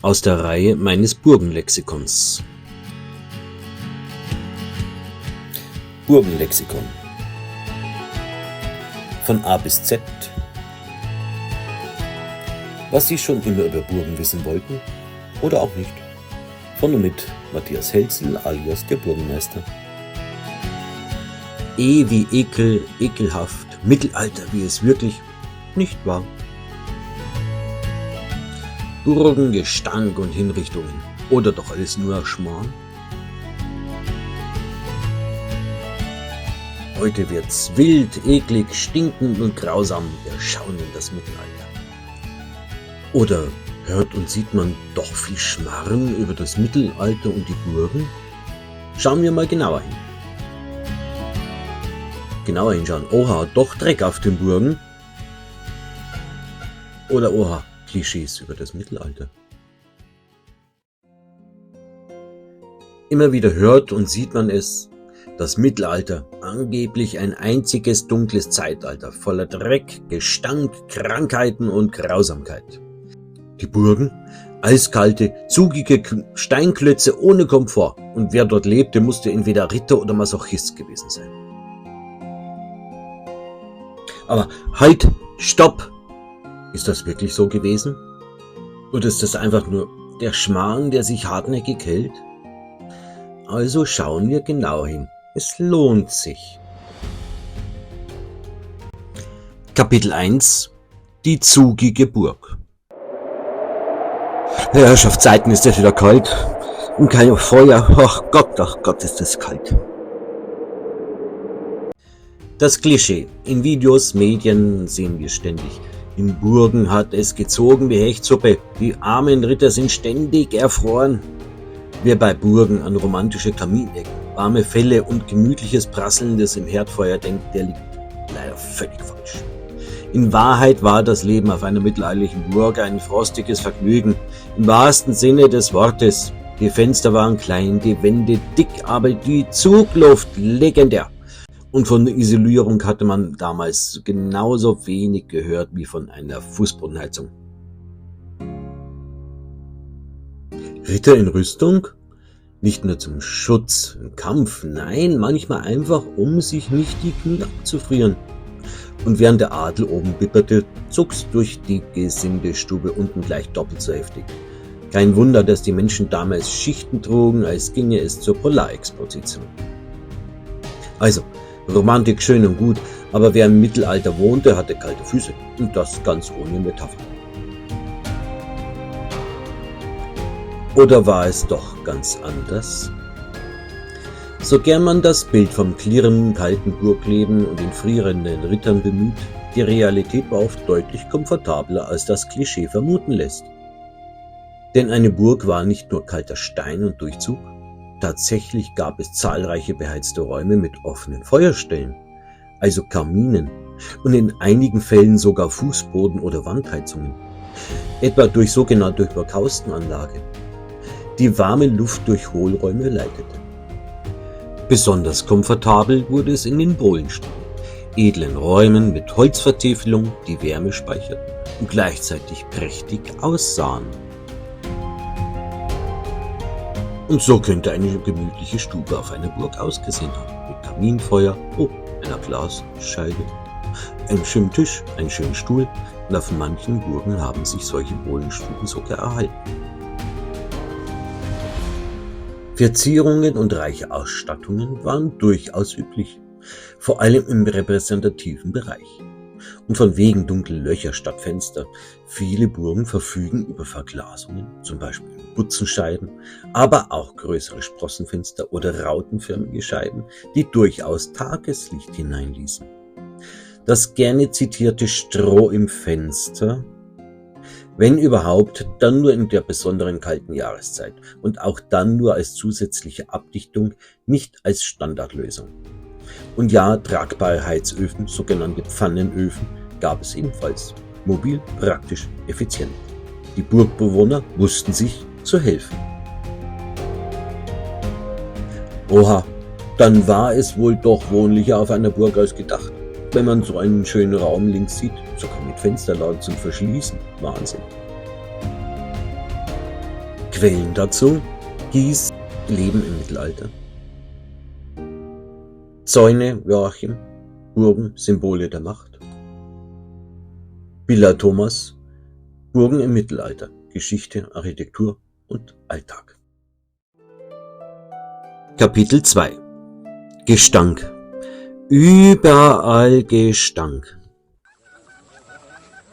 aus der Reihe meines Burgenlexikons. Burgenlexikon. Von A bis Z. Was Sie schon immer über Burgen wissen wollten oder auch nicht. Von und mit Matthias Helzel alias der Burgenmeister. E wie Ekel, ekelhaft, Mittelalter wie es wirklich nicht war. Burgen, Gestank und Hinrichtungen. Oder doch alles nur Schmarrn? Heute wird's wild, eklig, stinkend und grausam. Wir schauen in das Mittelalter. Oder hört und sieht man doch viel Schmarren über das Mittelalter und die Burgen? Schauen wir mal genauer hin. Genauer hinschauen. Oha, doch Dreck auf den Burgen. Oder oha, Klischees über das Mittelalter. Immer wieder hört und sieht man es, das Mittelalter, angeblich ein einziges dunkles Zeitalter, voller Dreck, Gestank, Krankheiten und Grausamkeit. Die Burgen, eiskalte, zugige Steinklötze ohne Komfort, und wer dort lebte, musste entweder Ritter oder Masochist gewesen sein. Aber halt, stopp! Ist das wirklich so gewesen? Oder ist das einfach nur der Schmarrn, der sich hartnäckig hält? Also schauen wir genau hin. Es lohnt sich. Kapitel 1: Die zugige Burg. Herrschaftszeiten, ist es wieder kalt. Und kein Feuer. Ach Gott, ist das kalt. Das Klischee. In Videos, Medien sehen wir ständig. In Burgen hat es gezogen wie Hechtsuppe. Die armen Ritter sind ständig erfroren. Wer bei Burgen an romantische Kaminecken, warme Felle und gemütliches prasselndes im Herdfeuer denkt, der liegt leider völlig falsch. In Wahrheit war das Leben auf einer mittelalterlichen Burg ein frostiges Vergnügen, im wahrsten Sinne des Wortes. Die Fenster waren klein, die Wände dick, aber die Zugluft legendär. Und von der Isolierung hatte man damals genauso wenig gehört wie von einer Fußbodenheizung. Ritter in Rüstung? Nicht nur zum Schutz im Kampf, nein, manchmal einfach, um sich nicht die Knie abzufrieren. Und während der Adel oben bipperte, zog's durch die Gesindestube unten gleich doppelt so heftig. Kein Wunder, dass die Menschen damals Schichten trugen, als ginge es zur Polarexposition. Also, Romantik schön und gut, aber wer im Mittelalter wohnte, hatte kalte Füße. Und das ganz ohne Metapher. Oder war es doch ganz anders? So gern man das Bild vom klirrenden, kalten Burgleben und den frierenden Rittern bemüht, die Realität war oft deutlich komfortabler, als das Klischee vermuten lässt. Denn eine Burg war nicht nur kalter Stein und Durchzug, tatsächlich gab es zahlreiche beheizte Räume mit offenen Feuerstellen, also Kaminen, und in einigen Fällen sogar Fußboden- oder Wandheizungen, etwa durch sogenannte Hyperkaustenanlage, die warme Luft durch Hohlräume leitete. Besonders komfortabel wurde es in den Bohlenstuben, edlen Räumen mit Holzvertäfelung, die Wärme speicherten und gleichzeitig prächtig aussahen. Und so könnte eine gemütliche Stube auf einer Burg ausgesehen haben, mit Kaminfeuer, einer Glasscheibe, einem schönen Tisch, einem schönen Stuhl, und auf manchen Burgen haben sich solche Bohlenstuben sogar erhalten. Verzierungen und reiche Ausstattungen waren durchaus üblich, vor allem im repräsentativen Bereich. Und von wegen dunkle Löcher statt Fenster. Viele Burgen verfügen über Verglasungen, zum Beispiel Butzenscheiben, aber auch größere Sprossenfenster oder rautenförmige Scheiben, die durchaus Tageslicht hineinließen. Das gerne zitierte Stroh im Fenster, wenn überhaupt, dann nur in der besonderen kalten Jahreszeit und auch dann nur als zusätzliche Abdichtung, nicht als Standardlösung. Und ja, tragbare Heizöfen, sogenannte Pfannenöfen, gab es ebenfalls. Mobil, praktisch, effizient. Die Burgbewohner wussten sich zu helfen. Oha, dann war es wohl doch wohnlicher auf einer Burg als gedacht. Wenn man so einen schönen Raum links sieht, sogar mit Fensterladen zum Verschließen. Wahnsinn. Quellen dazu: Gies, Leben im Mittelalter. Zäune, Joachim, Burgen, Symbole der Macht. Villa Thomas, Burgen im Mittelalter, Geschichte, Architektur und Alltag. Kapitel 2: Gestank. Überall Gestank.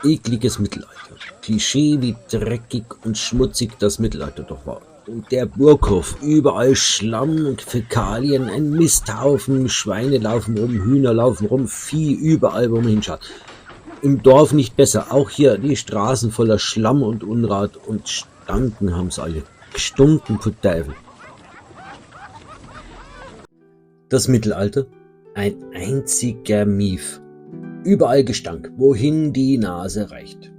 Ekliges Mittelalter. Klischee, wie dreckig und schmutzig das Mittelalter doch war. Und der Burghof, überall Schlamm und Fäkalien, ein Misthaufen, Schweine laufen rum, Hühner laufen rum, Vieh überall, wo man hinschaut. Im Dorf nicht besser, auch hier die Straßen voller Schlamm und Unrat, und stanken haben's alle. Gestunken, für Teufel. Das Mittelalter? Ein einziger Mief. Überall Gestank, wohin die Nase reicht.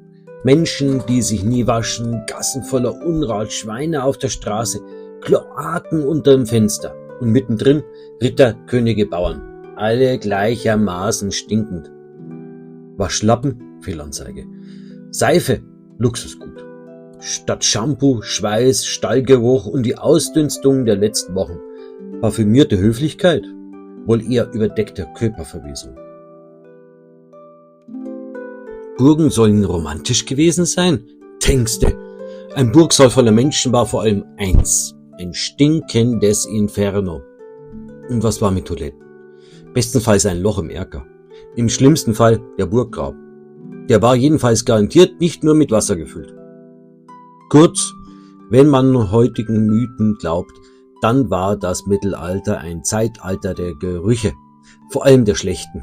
Menschen, die sich nie waschen, Gassen voller Unrat, Schweine auf der Straße, Kloaken unterm Fenster und mittendrin Ritter, Könige, Bauern. Alle gleichermaßen stinkend. Waschlappen, Fehlanzeige. Seife, Luxusgut. Statt Shampoo, Schweiß, Stallgeruch und die Ausdünstung der letzten Wochen. Parfümierte Höflichkeit, wohl eher überdeckte Körperverwesung. Burgen sollen romantisch gewesen sein? Denkste, ein Burgsaal voller Menschen war vor allem eins: ein stinkendes Inferno. Und was war mit Toiletten? Bestenfalls ein Loch im Erker. Im schlimmsten Fall der Burggraben. Der war jedenfalls garantiert nicht nur mit Wasser gefüllt. Kurz, wenn man heutigen Mythen glaubt, dann war das Mittelalter ein Zeitalter der Gerüche, vor allem der schlechten.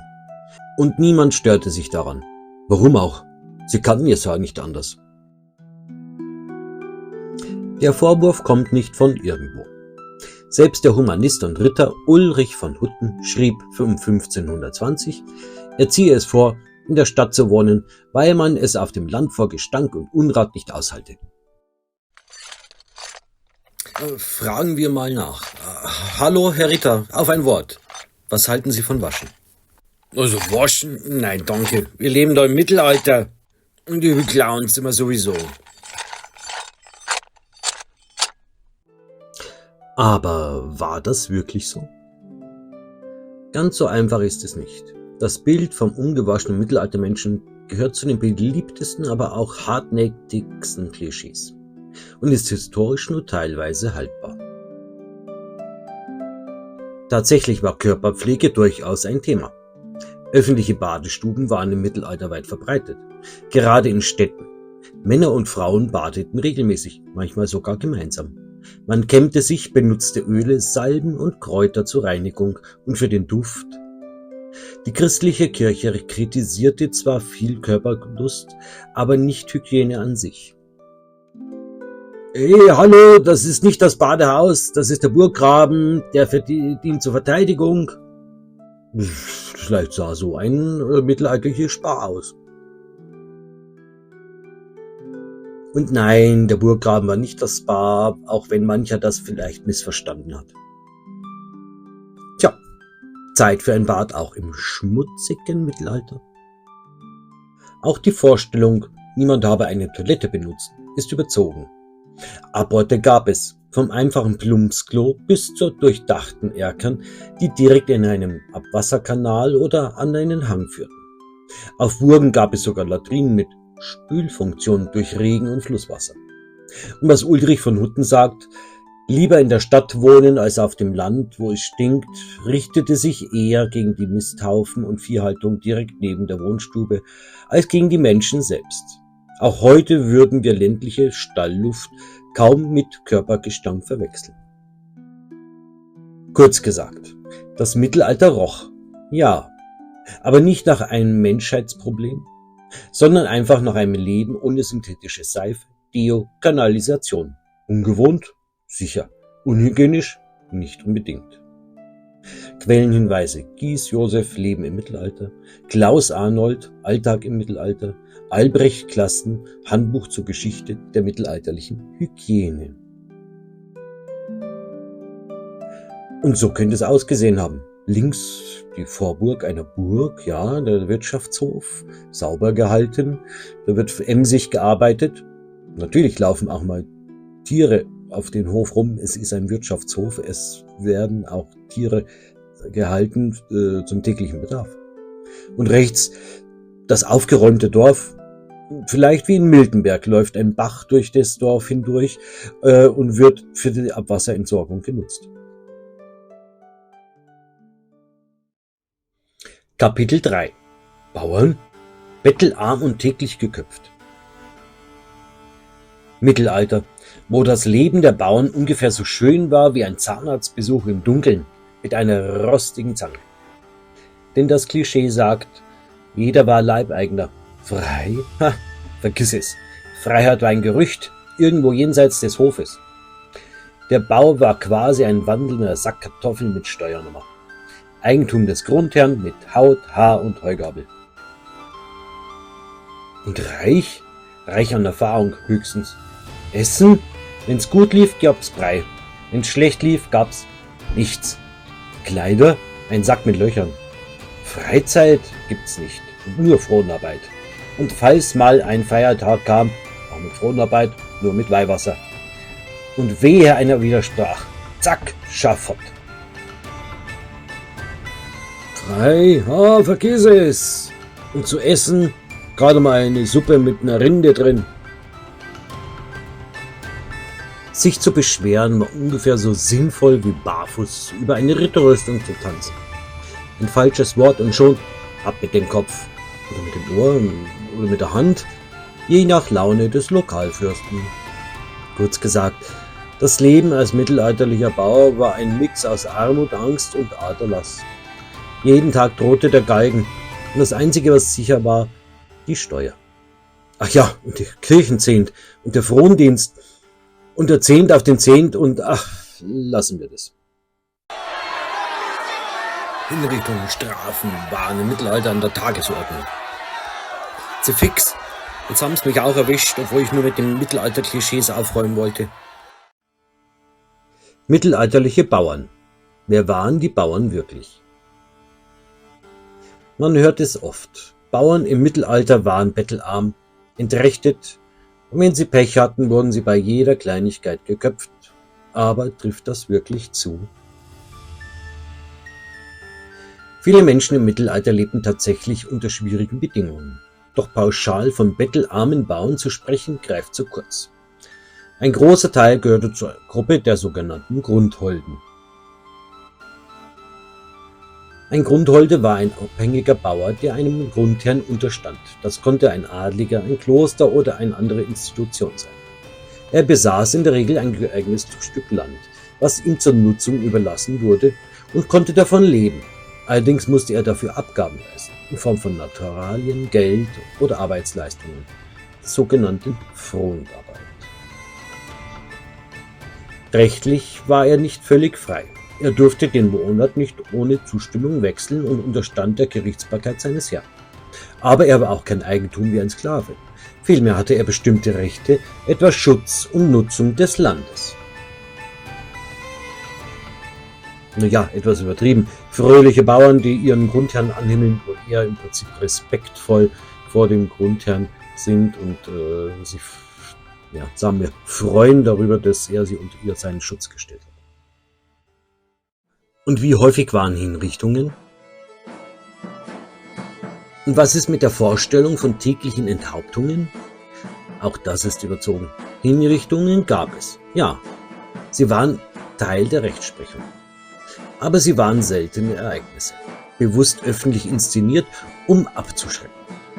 Und niemand störte sich daran. Warum auch? Sie kannten es ja nicht anders. Der Vorwurf kommt nicht von irgendwo. Selbst der Humanist und Ritter Ulrich von Hutten schrieb um 1520, er ziehe es vor, in der Stadt zu wohnen, weil man es auf dem Land vor Gestank und Unrat nicht aushalte. Fragen wir mal nach. Hallo, Herr Ritter, auf ein Wort. Was halten Sie von Waschen? Also waschen? Nein, danke. Wir leben da im Mittelalter. Und die Clowns sind wir sowieso. Aber war das wirklich so? Ganz so einfach ist es nicht. Das Bild vom ungewaschenen Mittelaltermenschen gehört zu den beliebtesten, aber auch hartnäckigsten Klischees und ist historisch nur teilweise haltbar. Tatsächlich war Körperpflege durchaus ein Thema. Öffentliche Badestuben waren im Mittelalter weit verbreitet, gerade in Städten. Männer und Frauen badeten regelmäßig, manchmal sogar gemeinsam. Man kämmte sich, benutzte Öle, Salben und Kräuter zur Reinigung und für den Duft. Die christliche Kirche kritisierte zwar viel Körperlust, aber nicht Hygiene an sich. Hey, hallo, das ist nicht das Badehaus, das ist der Burggraben, der dient zur Verteidigung. Vielleicht sah so ein mittelalterliches Spa aus. Und nein, der Burggraben war nicht das Spa, auch wenn mancher das vielleicht missverstanden hat. Tja, Zeit für ein Bad auch im schmutzigen Mittelalter. Auch die Vorstellung, niemand habe eine Toilette benutzt, ist überzogen. Aborte gab es, vom einfachen Plumpsklo bis zur durchdachten Erkern, die direkt in einem Abwasserkanal oder an einen Hang führten. Auf Burgen gab es sogar Latrinen mit Spülfunktion durch Regen- und Flusswasser. Und was Ulrich von Hutten sagt, lieber in der Stadt wohnen als auf dem Land, wo es stinkt, richtete sich eher gegen die Misthaufen und Viehhaltung direkt neben der Wohnstube als gegen die Menschen selbst. Auch heute würden wir ländliche Stallluft kaum mit Körpergestank verwechseln. Kurz gesagt, das Mittelalter roch, ja, aber nicht nach einem Menschheitsproblem, sondern einfach nach einem Leben ohne synthetische Seife, Deo, Kanalisation. Ungewohnt? Sicher. Unhygienisch? Nicht unbedingt. Quellenhinweise: Gies Josef, Leben im Mittelalter, Klaus Arnold, Alltag im Mittelalter, Albrecht Klassen, Handbuch zur Geschichte der mittelalterlichen Hygiene. Und so könnte es ausgesehen haben. Links die Vorburg einer Burg, ja, der Wirtschaftshof, sauber gehalten, da wird emsig gearbeitet. Natürlich laufen auch mal Tiere auf den Hof rum. Es ist ein Wirtschaftshof. Es werden auch Tiere gehalten zum täglichen Bedarf. Und rechts das aufgeräumte Dorf. Vielleicht wie in Miltenberg läuft ein Bach durch das Dorf hindurch und wird für die Abwasserentsorgung genutzt. Kapitel 3: Bauern, bettelarm und täglich geköpft. Mittelalter, wo das Leben der Bauern ungefähr so schön war wie ein Zahnarztbesuch im Dunkeln mit einer rostigen Zange. Denn das Klischee sagt, jeder war Leibeigner. Frei? Ha, vergiss es. Freiheit war ein Gerücht, irgendwo jenseits des Hofes. Der Bau war quasi ein wandelnder Sack Kartoffeln mit Steuernummer. Eigentum des Grundherrn mit Haut, Haar und Heugabel. Und reich? Reich an Erfahrung höchstens. Essen? Wenn's gut lief, gab's Brei. Wenn's schlecht lief, gab's nichts. Kleider? Ein Sack mit Löchern. Freizeit gibt's nicht, nur Fronarbeit. Und falls mal ein Feiertag kam, auch mit Fronarbeit, nur mit Weihwasser. Und wehe einer widersprach. Zack, Schafott. Frei, vergiss es. Und zu essen, gerade mal eine Suppe mit einer Rinde drin. Sich zu beschweren war ungefähr so sinnvoll wie barfuß über eine Ritterrüstung zu tanzen. Ein falsches Wort und schon ab mit dem Kopf oder mit dem Ohr oder mit der Hand, je nach Laune des Lokalfürsten. Kurz gesagt, das Leben als mittelalterlicher Bauer war ein Mix aus Armut, Angst und Aderlass. Jeden Tag drohte der Galgen und das Einzige, was sicher war, die Steuer. Ach ja, und der Kirchenzehnt und der Frondienst und der Zehnt auf den Zehnt und ach, lassen wir das. Hinrichtungen, Strafen waren im Mittelalter an der Tagesordnung. Fix, jetzt haben sie mich auch erwischt, obwohl ich nur mit den Mittelalter-Klischees aufräumen wollte. Mittelalterliche Bauern. Wer waren die Bauern wirklich? Man hört es oft. Bauern im Mittelalter waren bettelarm, entrechtet, und wenn sie Pech hatten, wurden sie bei jeder Kleinigkeit geköpft. Aber trifft das wirklich zu? Viele Menschen im Mittelalter lebten tatsächlich unter schwierigen Bedingungen. Doch pauschal von bettelarmen Bauern zu sprechen, greift zu kurz. Ein großer Teil gehörte zur Gruppe der sogenannten Grundholden. Ein Grundholde war ein abhängiger Bauer, der einem Grundherrn unterstand. Das konnte ein Adliger, ein Kloster oder eine andere Institution sein. Er besaß in der Regel ein geeignetes Stück Land, was ihm zur Nutzung überlassen wurde und konnte davon leben. Allerdings musste er dafür Abgaben leisten, in Form von Naturalien, Geld oder Arbeitsleistungen, die sogenannte Fronarbeit. Rechtlich war er nicht völlig frei. Er durfte den Monat nicht ohne Zustimmung wechseln und unterstand der Gerichtsbarkeit seines Herrn. Aber er war auch kein Eigentum wie ein Sklave. Vielmehr hatte er bestimmte Rechte, etwa Schutz und Nutzung des Landes. Naja, etwas übertrieben. Fröhliche Bauern, die ihren Grundherrn anhimmeln und eher im Prinzip respektvoll vor dem Grundherrn sind und sich, sagen wir, freuen darüber, dass er sie unter seinen Schutz gestellt hat. Und wie häufig waren Hinrichtungen? Und was ist mit der Vorstellung von täglichen Enthauptungen? Auch das ist überzogen. Hinrichtungen gab es, ja. Sie waren Teil der Rechtsprechung. Aber sie waren seltene Ereignisse, bewusst öffentlich inszeniert, um abzuschrecken.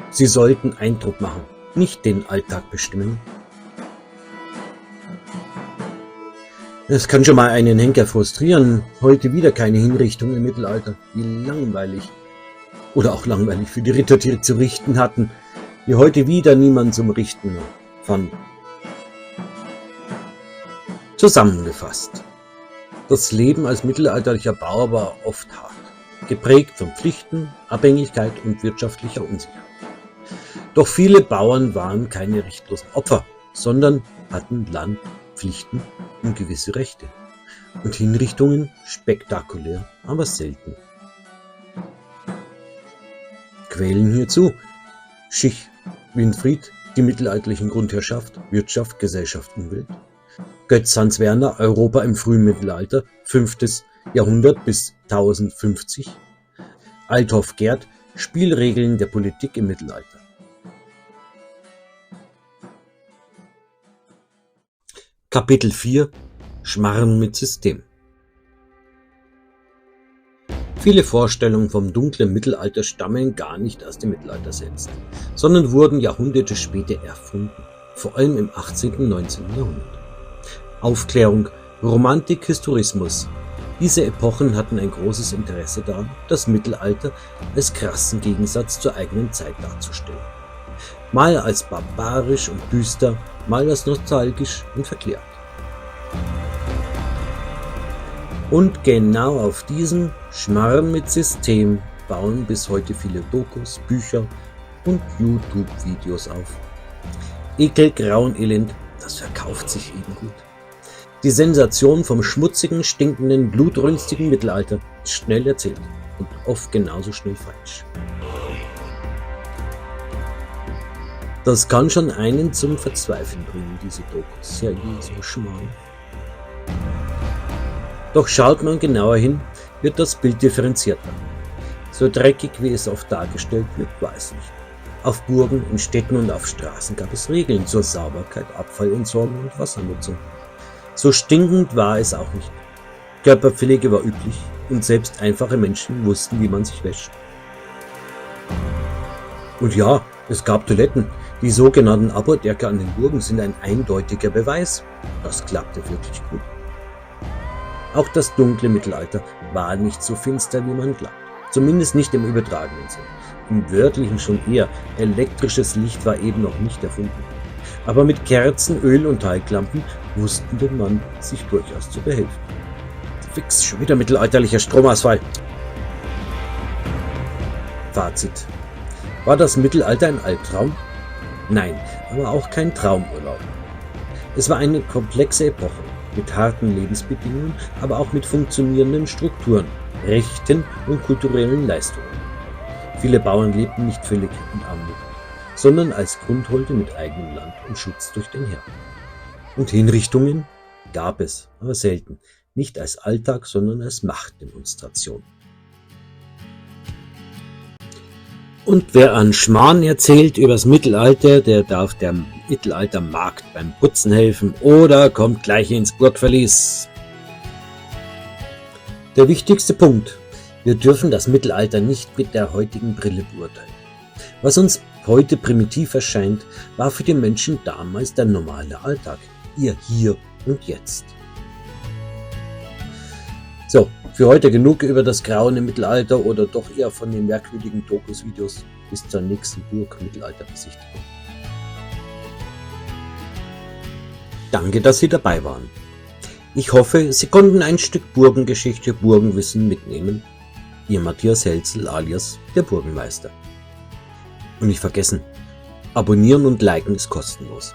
Sie sollten Eindruck machen, nicht den Alltag bestimmen. Es kann schon mal einen Henker frustrieren. Heute wieder keine Hinrichtung im Mittelalter. Wie langweilig. Oder auch langweilig für die Ritter, die zu richten hatten, die heute wieder niemand zum Richten fanden. Zusammengefasst. Das Leben als mittelalterlicher Bauer war oft hart, geprägt von Pflichten, Abhängigkeit und wirtschaftlicher Unsicherheit. Doch viele Bauern waren keine rechtlosen Opfer, sondern hatten Land, Pflichten und gewisse Rechte. Und Hinrichtungen spektakulär, aber selten. Quellen hierzu: Schich, Winfried, die mittelalterlichen Grundherrschaft, Wirtschaft, Gesellschaft, Umwelt. Götz Hans Werner, Europa im frühen Mittelalter, 5. Jahrhundert bis 1050. Althoff Gerd, Spielregeln der Politik im Mittelalter. Kapitel 4: Schmarren mit System. Viele Vorstellungen vom dunklen Mittelalter stammen gar nicht aus dem Mittelalter selbst, sondern wurden Jahrhunderte später erfunden, vor allem im 18. und 19. Jahrhundert. Aufklärung, Romantik, Historismus. Diese Epochen hatten ein großes Interesse daran, das Mittelalter als krassen Gegensatz zur eigenen Zeit darzustellen. Mal als barbarisch und düster, mal als nostalgisch und verklärt. Und genau auf diesen Schmarrn mit System bauen bis heute viele Dokus, Bücher und YouTube-Videos auf. Ekel, Grauen, Elend, das verkauft sich eben gut. Die Sensation vom schmutzigen, stinkenden, blutrünstigen Mittelalter ist schnell erzählt und oft genauso schnell falsch. Das kann schon einen zum Verzweifeln bringen, diese Dokus. Ja, so Schmarrn. Doch schaut man genauer hin, wird das Bild differenzierter. So dreckig, wie es oft dargestellt wird, war es nicht. Auf Burgen, in Städten und auf Straßen gab es Regeln zur Sauberkeit, Abfallentsorgung und Wassernutzung. So stinkend war es auch nicht. Körperpflege war üblich und selbst einfache Menschen wussten, wie man sich wäscht. Und ja, es gab Toiletten. Die sogenannten Apotheker an den Burgen sind ein eindeutiger Beweis. Das klappte wirklich gut. Auch das dunkle Mittelalter war nicht so finster, wie man glaubt. Zumindest nicht im übertragenen Sinn. Im wörtlichen schon eher. Elektrisches Licht war eben noch nicht erfunden. Aber mit Kerzen, Öl und Talglampen wussten der Mann sich durchaus zu behelfen. Fix, schon wieder mittelalterlicher Stromausfall. Fazit. War das Mittelalter ein Albtraum? Nein, aber auch kein Traumurlaub. Es war eine komplexe Epoche mit harten Lebensbedingungen, aber auch mit funktionierenden Strukturen, Rechten und kulturellen Leistungen. Viele Bauern lebten nicht völlig in Armut, sondern als Grundholde mit eigenem Land und Schutz durch den Herrn. Und Hinrichtungen gab es, aber selten, nicht als Alltag, sondern als Machtdemonstration. Und wer an Schmarrn erzählt übers Mittelalter, der darf der Mittelaltermarkt beim Putzen helfen oder kommt gleich ins Burgverlies. Der wichtigste Punkt: Wir dürfen das Mittelalter nicht mit der heutigen Brille beurteilen. Was uns heute primitiv erscheint, war für die Menschen damals der normale Alltag, ihr Hier und Jetzt. So, für heute genug über das graue Mittelalter oder doch eher von den merkwürdigen Dokus-Videos. Bis zur nächsten Burg-Mittelalter-Besichtigung. Danke, dass Sie dabei waren. Ich hoffe, Sie konnten ein Stück Burgengeschichte, Burgenwissen mitnehmen. Ihr Matthias Helzel alias der Burgenmeister. Und nicht vergessen, abonnieren und liken ist kostenlos.